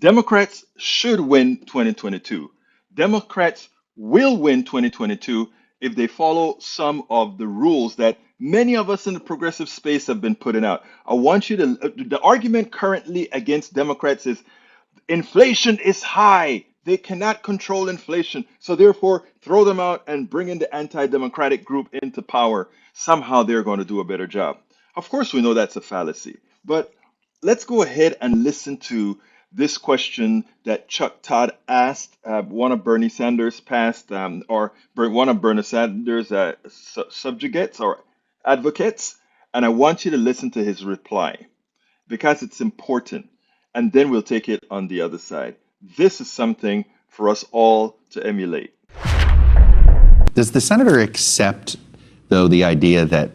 Democrats should win 2022. Democrats will win 2022 if they follow some of the rules that many of us in the progressive space have been putting out. I want you to, the argument currently against Democrats is inflation is high. They cannot control inflation. So therefore, throw them out and bring in the anti-democratic group into power. Somehow they're going to do a better job. Of course, we know that's a fallacy. But let's go ahead and listen to this question that Chuck Todd asked one of Bernie Sanders' past, one of Bernie Sanders' subjugates or advocates. And I want you to listen to his reply because it's important. And then we'll take it on the other side. This is something for us all to emulate. Does the senator accept, though, the idea that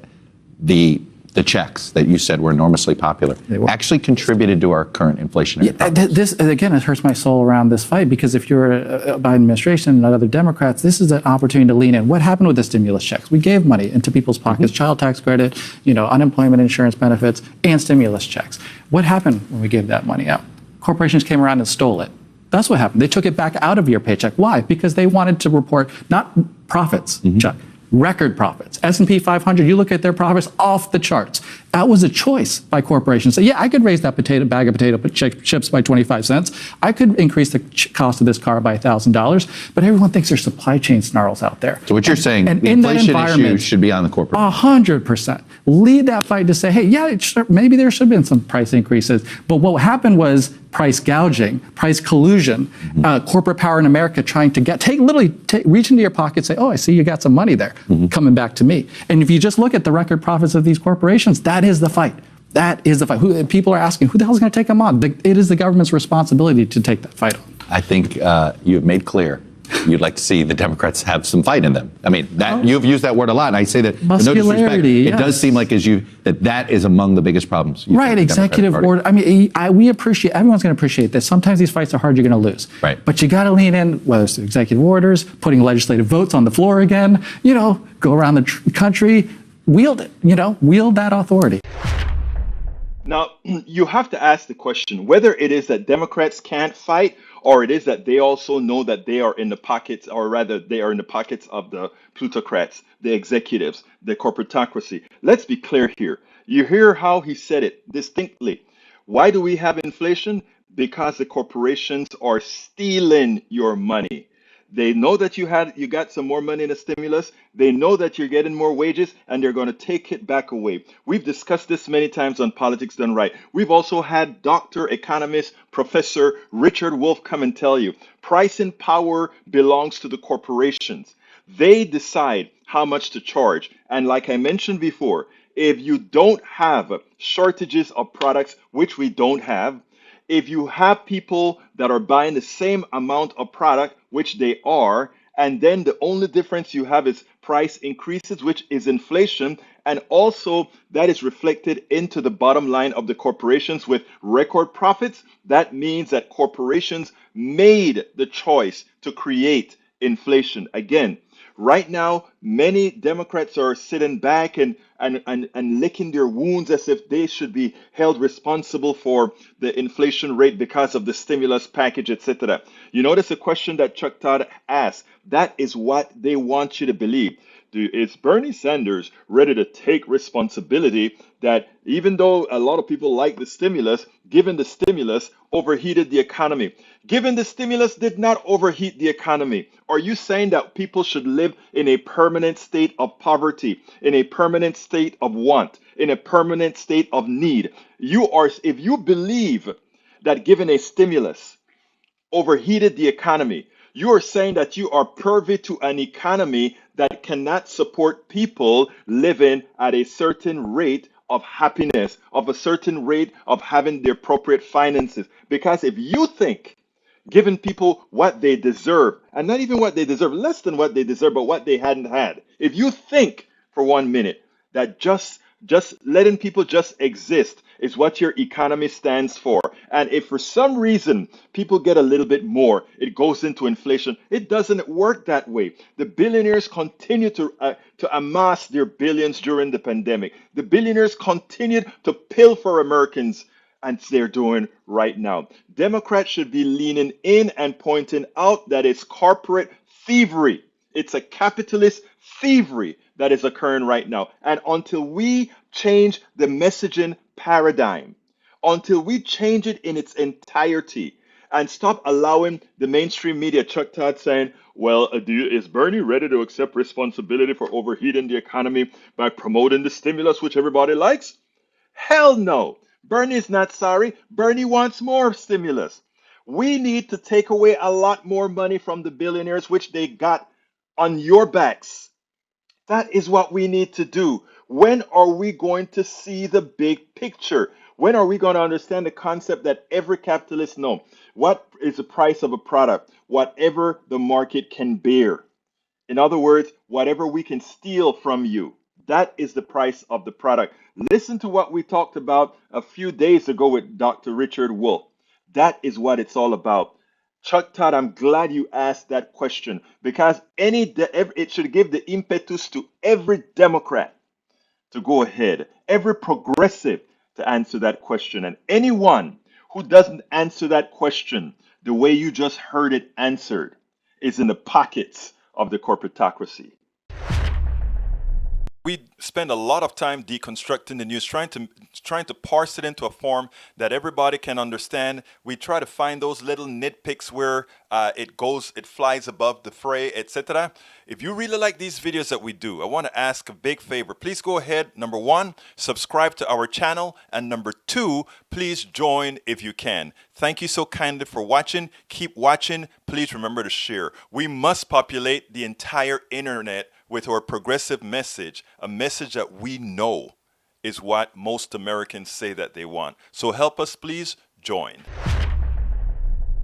the checks that you said were enormously popular actually contributed to our current inflationary problems? This, again, it hurts my soul around this fight, because if you're a Biden administration and other Democrats, this is an opportunity to lean in. What happened with the stimulus checks? We gave money into people's pockets, child tax credit, unemployment insurance benefits, and stimulus checks. What happened when we gave that money out? Corporations came around and stole it. That's what happened. They took it back out of your paycheck. Why? Because they wanted to report not profits, Chuck, record profits. S&P 500, you look at their profits off the charts. That was a choice by corporations. So yeah, I could raise that bag of potato chips by 25 cents. I could increase the cost of this car by $1,000. But everyone thinks there's supply chain snarls out there. So what you're saying, the inflation issue should be on the corporate. 100%. Lead that fight to say, hey, yeah, maybe there should have been some price increases. But what happened was price gouging, price collusion, corporate power in America trying to reach into your pocket and say, oh, I see you got some money there coming back to me. And if you just look at the record profits of these corporations, that is the fight. That is the fight. People are asking, who the hell is going to take them on? It is the government's responsibility to take that fight on. I think you have made clear you'd like to see the Democrats have some fight in them. I mean, you've used that word a lot, and I say that with no disrespect. It does seem like that is among the biggest problems. Right, executive order. I mean, everyone's going to appreciate that. Sometimes these fights are hard, you're going to lose. Right. But you got to lean in, whether it's executive orders, putting legislative votes on the floor again, go around the country, wield that authority. Now, you have to ask the question whether it is that Democrats can't fight or it is that they also know that they are in the pockets, or rather they are in the pockets of the plutocrats, the executives, the corporatocracy. Let's be clear here. You hear how he said it distinctly. Why do we have inflation? Because the corporations are stealing your money. They know that you got some more money in a stimulus. They know that you're getting more wages, and they're going to take it back away. We've discussed this many times on Politics Done Right. We've also had Dr. Economist Professor Richard Wolff come and tell you, pricing power belongs to the corporations. They decide how much to charge. And like I mentioned before, if you don't have shortages of products, which we don't have, if you have people that are buying the same amount of product, which they are, and then the only difference you have is price increases, which is inflation, and also that is reflected into the bottom line of the corporations with record profits, that means that corporations made the choice to create inflation. Again, right now, many Democrats are sitting back and licking their wounds as if they should be held responsible for the inflation rate because of the stimulus package, etc. You notice a question that Chuck Todd asked. That is what they want you to believe. Is Bernie Sanders ready to take responsibility that even though a lot of people like the stimulus, given the stimulus overheated the economy? Given the stimulus did not overheat the economy. Are you saying that people should live in a permanent state of poverty, in a permanent state of want, in a permanent state of need? If you believe that given a stimulus overheated the economy, you are saying that you are privy to an economy that cannot support people living at a certain rate of happiness, of a certain rate of having the appropriate finances. Because if you think giving people what they deserve, and not even what they deserve, less than what they deserve, but what they hadn't had, if you think for 1 minute that just letting people just exist is what your economy stands for, and if for some reason people get a little bit more, it goes into inflation, it doesn't work that way. The billionaires continue to amass their billions during the pandemic. The billionaires continued to pilfer Americans' And they're doing right now. Democrats should be leaning in and pointing out that it's corporate thievery. It's a capitalist thievery that is occurring right now. And until we change the messaging paradigm, until we change it in its entirety, and stop allowing the mainstream media, Chuck Todd saying, well, is Bernie ready to accept responsibility for overheating the economy by promoting the stimulus, which everybody likes? Hell no. Bernie's not sorry. Bernie wants more stimulus. We need to take away a lot more money from the billionaires, which they got on your backs. That is what we need to do. When are we going to see the big picture? When are we going to understand the concept that every capitalist knows? What is the price of a product? Whatever the market can bear. In other words, whatever we can steal from you, that is the price of the product. Listen to what we talked about a few days ago with Dr. Richard Wolff. That is what it's all about. Chuck Todd, I'm glad you asked that question because it should give the impetus to every Democrat to go ahead, every progressive to answer that question. And anyone who doesn't answer that question the way you just heard it answered is in the pockets of the corporatocracy. We spend a lot of time deconstructing the news, trying to parse it into a form that everybody can understand. We try to find those little nitpicks where it flies above the fray, etc. If you really like these videos that we do, I want to ask a big favor. Please go ahead, number one, subscribe to our channel, and number two, please join if you can. Thank you so kindly for watching. Keep watching. Please remember to share. We must populate the entire internet with our progressive message, a message that we know is what most Americans say that they want. So help us, please join.